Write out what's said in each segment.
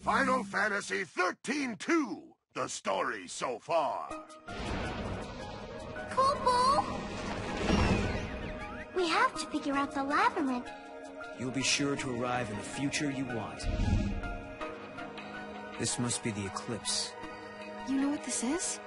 Final Fantasy 13-2, the story so far. Cool, Boo! We have to figure out the labyrinth. You'll be sure to arrive in the future you want. This must be the eclipse. You know what this is?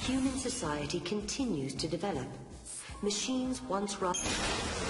Human society continues to develop. Machines once rough.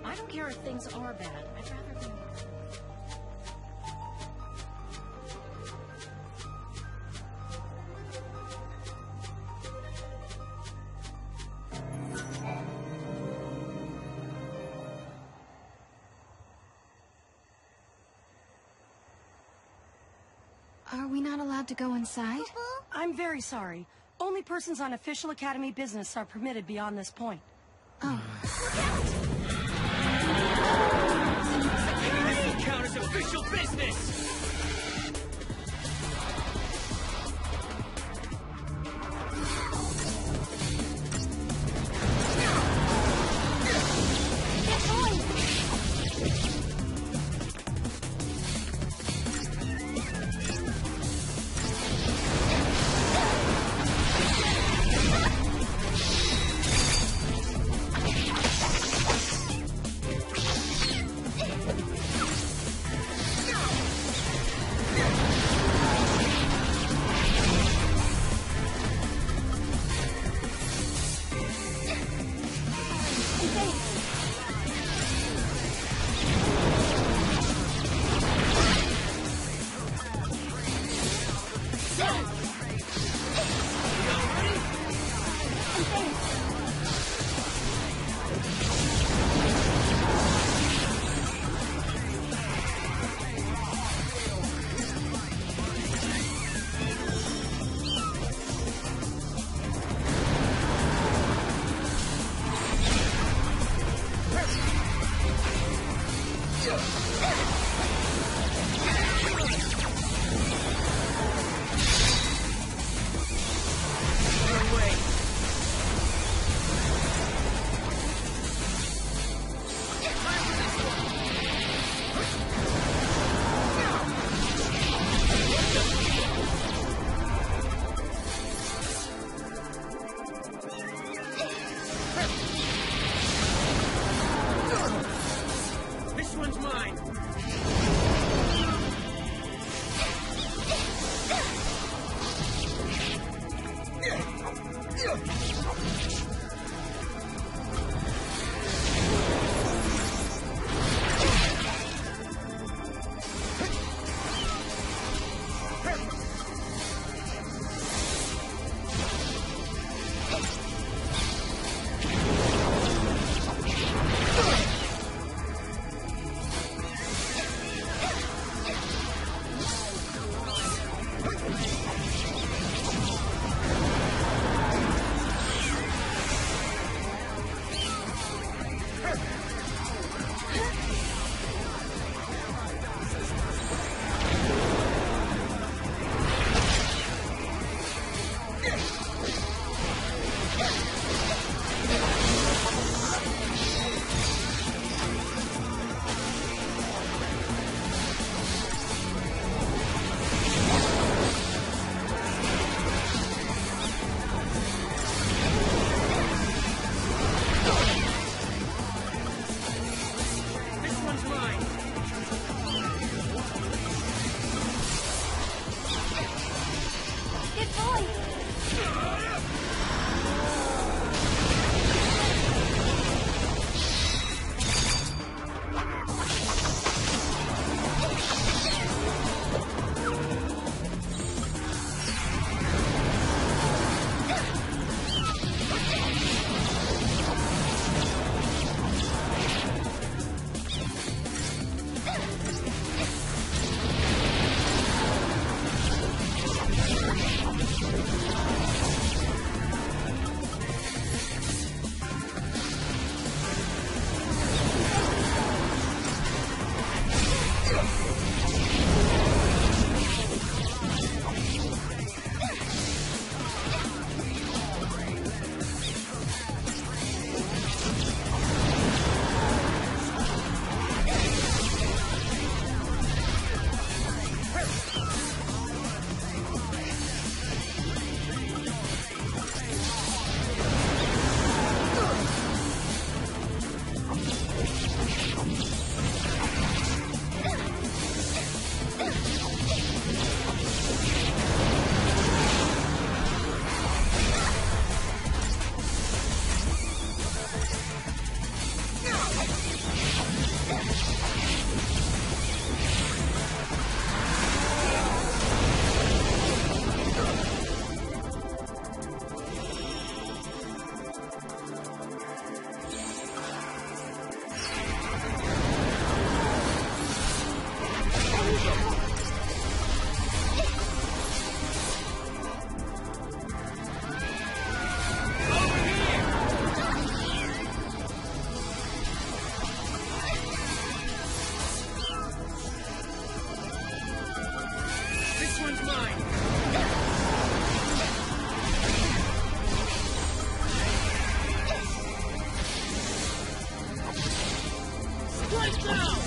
I don't care if things are bad. I'd rather them. Are we not allowed to go inside? I'm very sorry. Only persons on official Academy business are permitted beyond this point. Oh. This will count as official business! line! Strike down!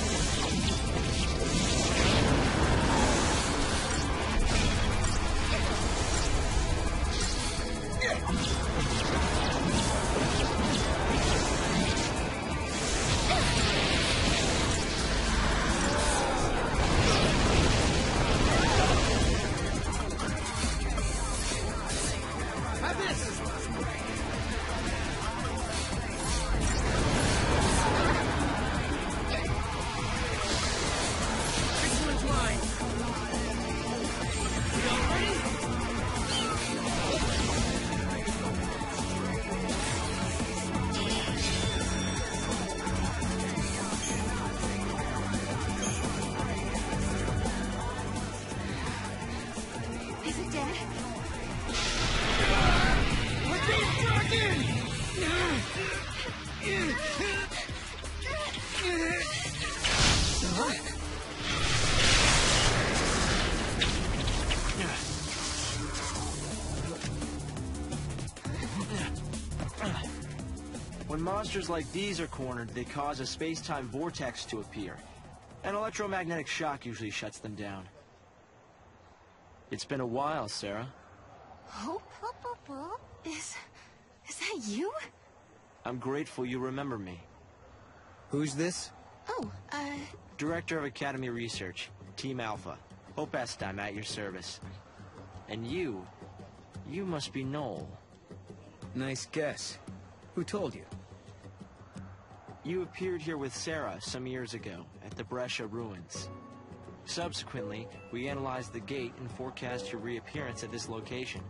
Is it dead? We're being dragged in! When monsters like these are cornered, they cause a space-time vortex to appear. An electromagnetic shock usually shuts them down. It's been a while, Sarah. Hope? Is that you? I'm grateful you remember me. Who's this? Oh, Director of Academy Research, Team Alpha. Hope Est, I'm at your service. And you must be Noel. Nice guess. Who told you? You appeared here with Sarah some years ago at the Brescia ruins. Subsequently, we analyzed the gate and forecast your reappearance at this location.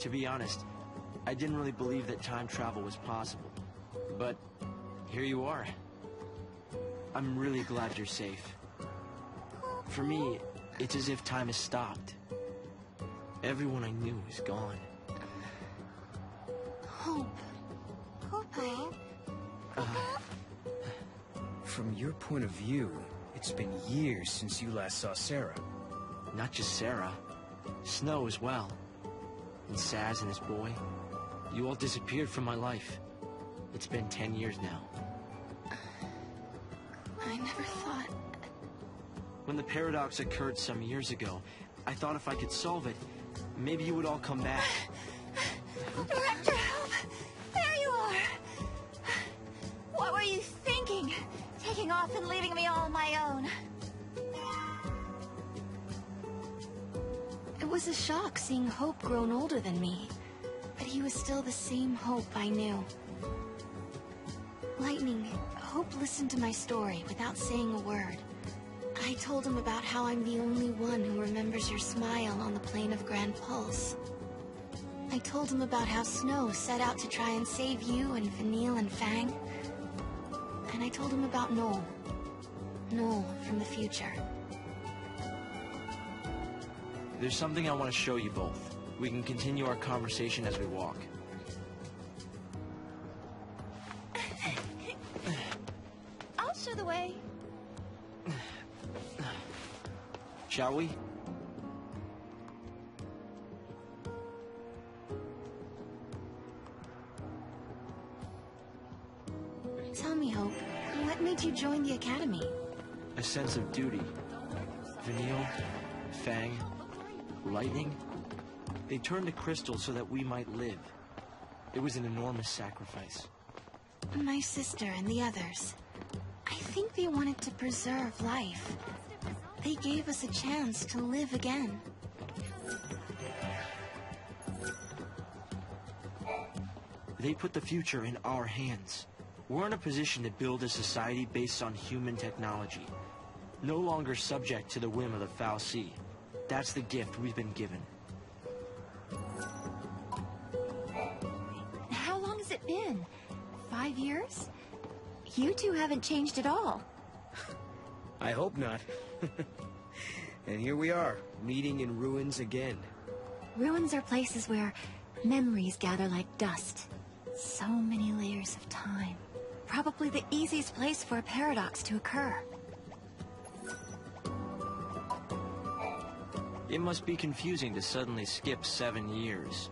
To be honest, I didn't really believe that time travel was possible. But here you are. I'm really glad you're safe. For me, it's as if time has stopped. Everyone I knew is gone. Hope. From your point of view, it's been years since you last saw Sarah. Not just Sarah. Snow as well. And Saz and his boy. You all disappeared from my life. It's been 10 years now. I never thought... When the paradox occurred some years ago, I thought if I could solve it, maybe you would all come back. Director, help! There you are! What were you thinking? Taking off and leaving me all on my own. It was a shock seeing Hope grown older than me. But he was still the same Hope I knew. Lightning, Hope listened to my story without saying a word. I told him about how I'm the only one who remembers your smile on the plane of Grand Pulse. I told him about how Snow set out to try and save you and Vanille and Fang. And I told him about Noel. Noel from the future. There's something I want to show you both. We can continue our conversation as we walk. I'll show the way. Shall we? Tell me, Hope, what made you join the Academy? A sense of duty. Vanille, Fang, Lightning, they turned to crystal so that we might live. It was an enormous sacrifice. My sister and the others. I think they wanted to preserve life. They gave us a chance to live again. They put the future in our hands. We're in a position to build a society based on human technology. No longer subject to the whim of the Foul Sea. That's the gift we've been given. How long has it been? 5 years? You two haven't changed at all. I hope not. And here we are, meeting in ruins again. Ruins are places where memories gather like dust. So many layers of time. Probably the easiest place for a paradox to occur. It must be confusing to suddenly skip 7 years.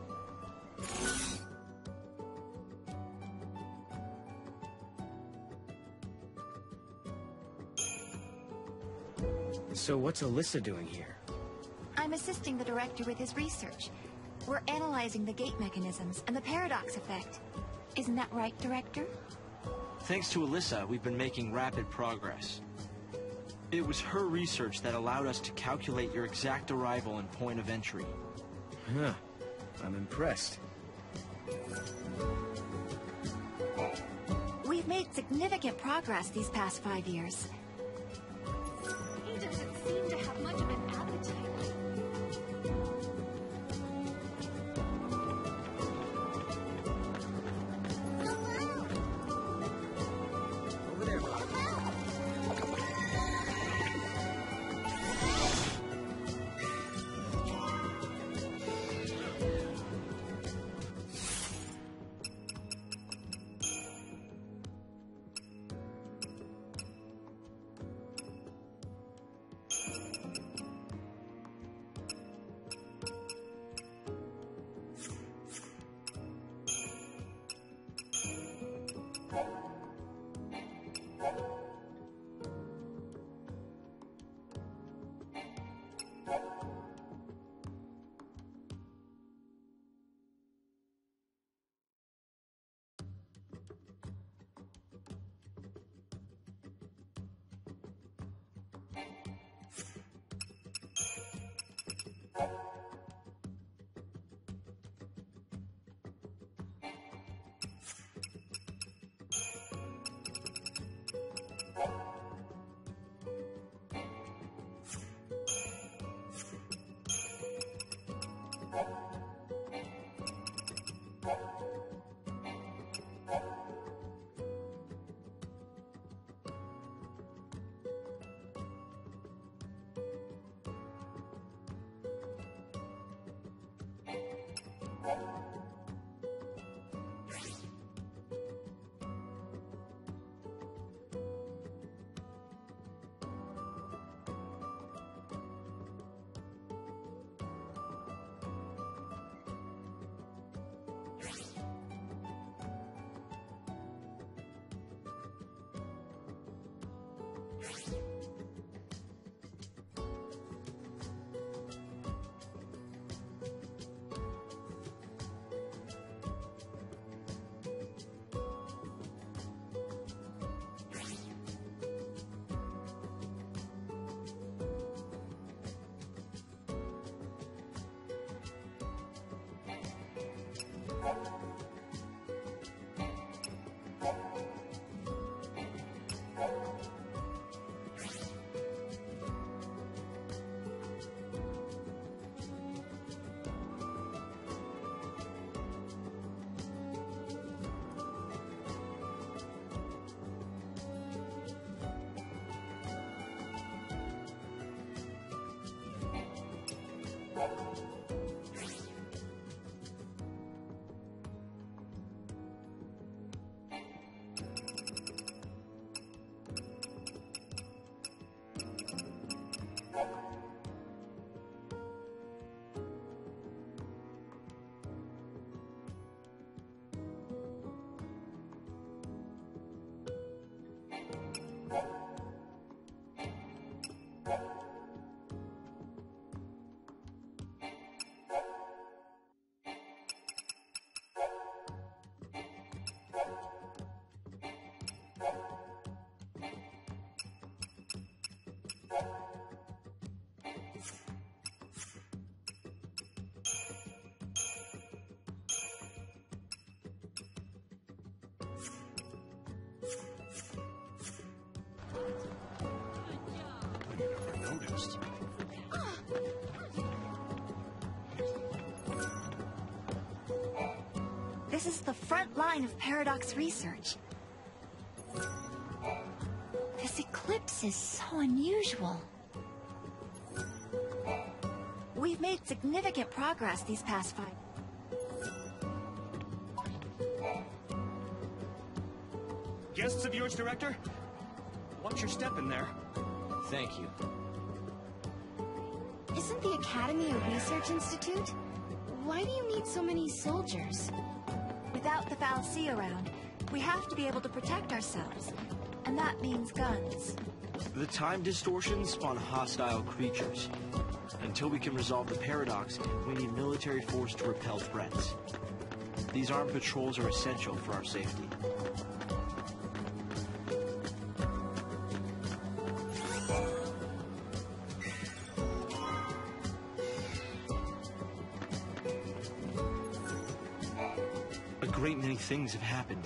So what's Alyssa doing here? I'm assisting the director with his research. We're analyzing the gate mechanisms and the paradox effect. Isn't that right, Director? Thanks to Alyssa, we've been making rapid progress. It was her research that allowed us to calculate your exact arrival and point of entry. Huh. I'm impressed. We've made significant progress these past 5 years. He doesn't seem to have much of an appetite. Over there, Bob. Noticed. This is the front line of paradox research. This eclipse is so unusual. We've made significant progress these past 5. Guests of yours, Director? Watch your step in there. Thank you. Isn't the Academy a research institute? Why do you need so many soldiers? Without the fallacy around, we have to be able to protect ourselves. And that means guns. The time distortions spawn hostile creatures. Until we can resolve the paradox, we need military force to repel threats. These armed patrols are essential for our safety. A great many things have happened.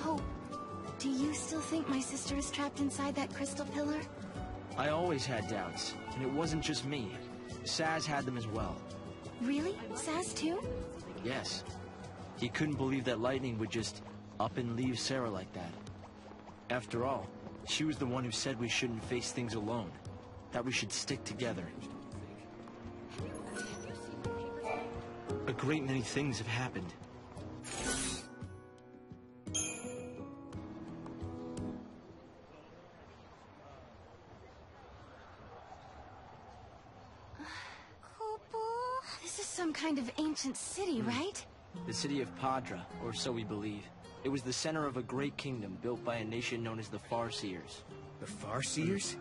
Hope, do you still think my sister is trapped inside that crystal pillar? I always had doubts, and it wasn't just me. Saz had them as well. Really? Saz too? Yes. He couldn't believe that Lightning would just up and leave Sarah like that. After all, she was the one who said we shouldn't face things alone, that we should stick together. A great many things have happened. This is some kind of ancient city, right? The city of Padra, or so we believe. It was the center of a great kingdom built by a nation known as the Farseers. The Farseers?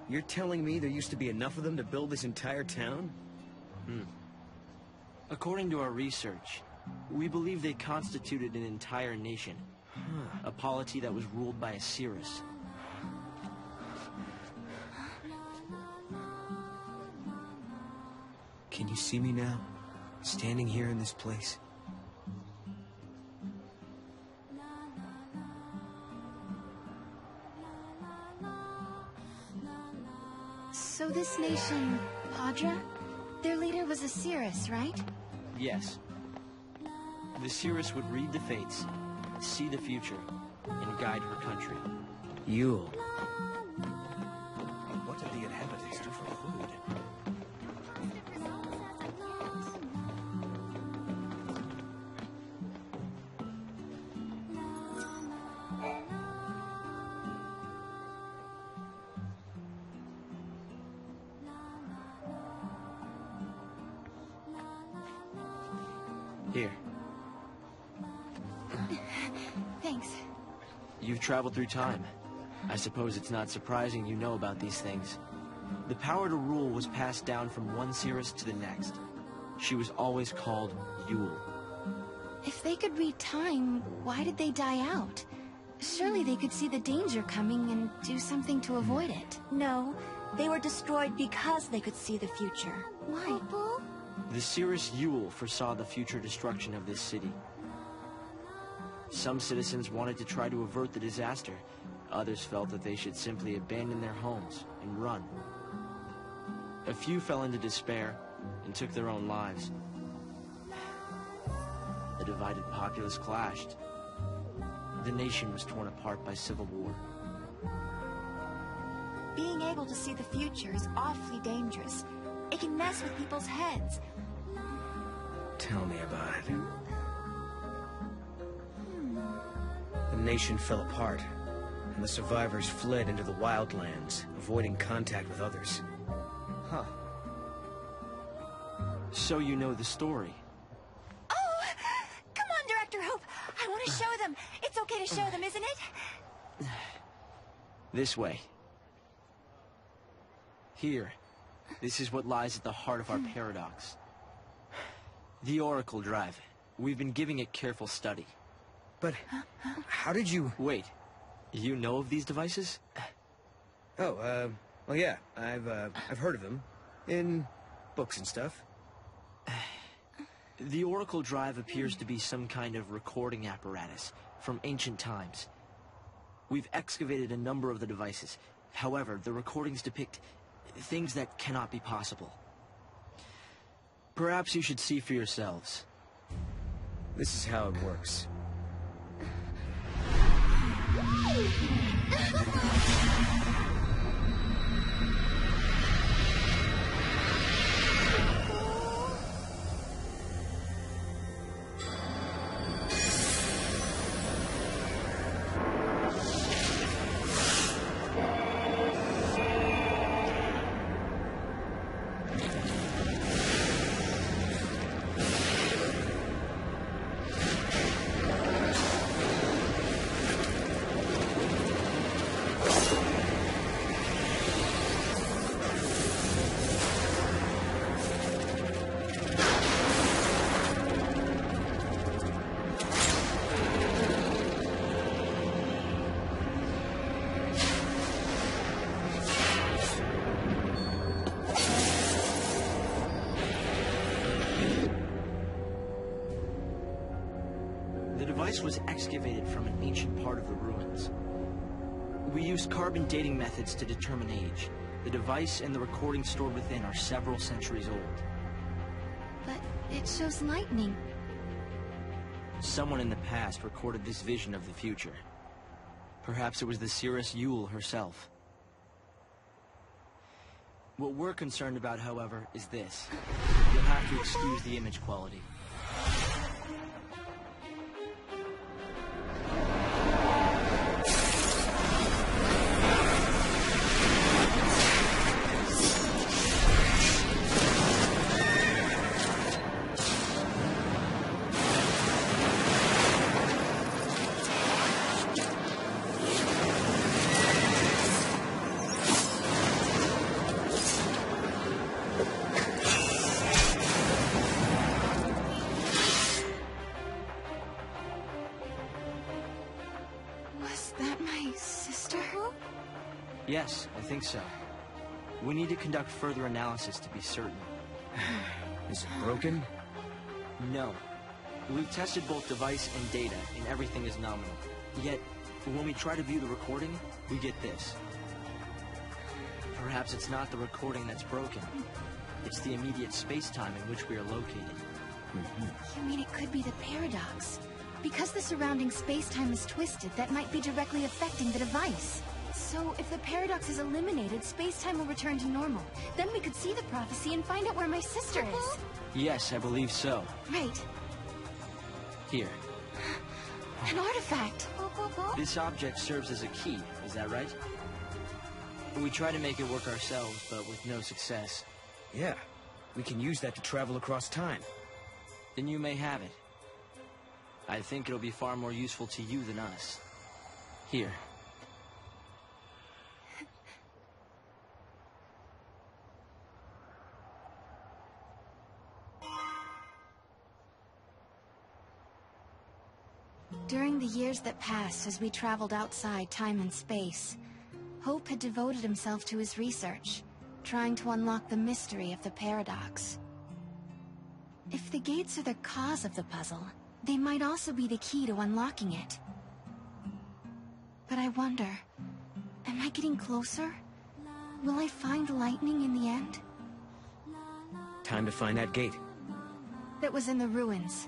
You're telling me there used to be enough of them to build this entire town? According to our research, we believe they constituted an entire nation. A polity that was ruled by a Cirrus. Can you see me now? Standing here in this place? So this nation, Padra, their leader was a Cirrus, right? Yes. The Cirrus would read the fates, see the future, and guide her country. Yule. What did the inhabitants do for food? Here. Thanks. You've traveled through time. I suppose it's not surprising you know about these things. The power to rule was passed down from one Cirrus to the next. She was always called Yule. If they could read time, why did they die out? Surely they could see the danger coming and do something to avoid it. No, they were destroyed because they could see the future. Why? The Cirrus Yule foresaw the future destruction of this city. Some citizens wanted to try to avert the disaster. Others felt that they should simply abandon their homes and run. A few fell into despair and took their own lives. The divided populace clashed. The nation was torn apart by civil war. Being able to see the future is awfully dangerous. It can mess with people's heads. Tell me about it. The nation fell apart, and the survivors fled into the wildlands, avoiding contact with others. Huh. So you know the story. Oh! Come on, Director Hope! I want to show them! It's okay to show them, isn't it? This way. Here. This is what lies at the heart of our paradox. The Oracle Drive. We've been giving it careful study. But how did you... Wait. You know of these devices? Oh, well, yeah. I've heard of them. In books and stuff. The Oracle Drive appears to be some kind of recording apparatus from ancient times. We've excavated a number of the devices. However, the recordings depict things that cannot be possible. Perhaps you should see for yourselves. This is how it works. device was excavated from an ancient part of the ruins. We used carbon dating methods to determine age. The device and the recording stored within are several centuries old. But it shows lightning. Someone in the past recorded this vision of the future. Perhaps it was the Cirrus Yule herself. What we're concerned about, however, is this. You'll have to excuse the image quality. Yes, I think so. We need to conduct further analysis to be certain. Is it broken? No. We've tested both device and data, and everything is nominal. Yet, when we try to view the recording, we get this. Perhaps it's not the recording that's broken. It's the immediate space-time in which we are located. You mean it could be the paradox? Because the surrounding space-time is twisted, that might be directly affecting the device. So, if the paradox is eliminated, space-time will return to normal. Then we could see the prophecy and find out where my sister is. Yes, I believe so. Right. Here. An artifact. This object serves as a key, is that right? We try to make it work ourselves, but with no success. Yeah. We can use that to travel across time. Then you may have it. I think it'll be far more useful to you than us. Here. During the years that passed as we traveled outside time and space, Hope had devoted himself to his research, trying to unlock the mystery of the paradox. If the gates are the cause of the puzzle, they might also be the key to unlocking it. But I wonder, am I getting closer? Will I find lightning in the end? Time to find that gate. That was in the ruins.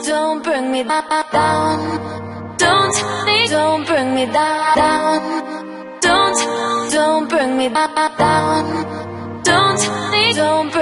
Don't bring me down. Don't bring me down. Don't bring me down. Don't bring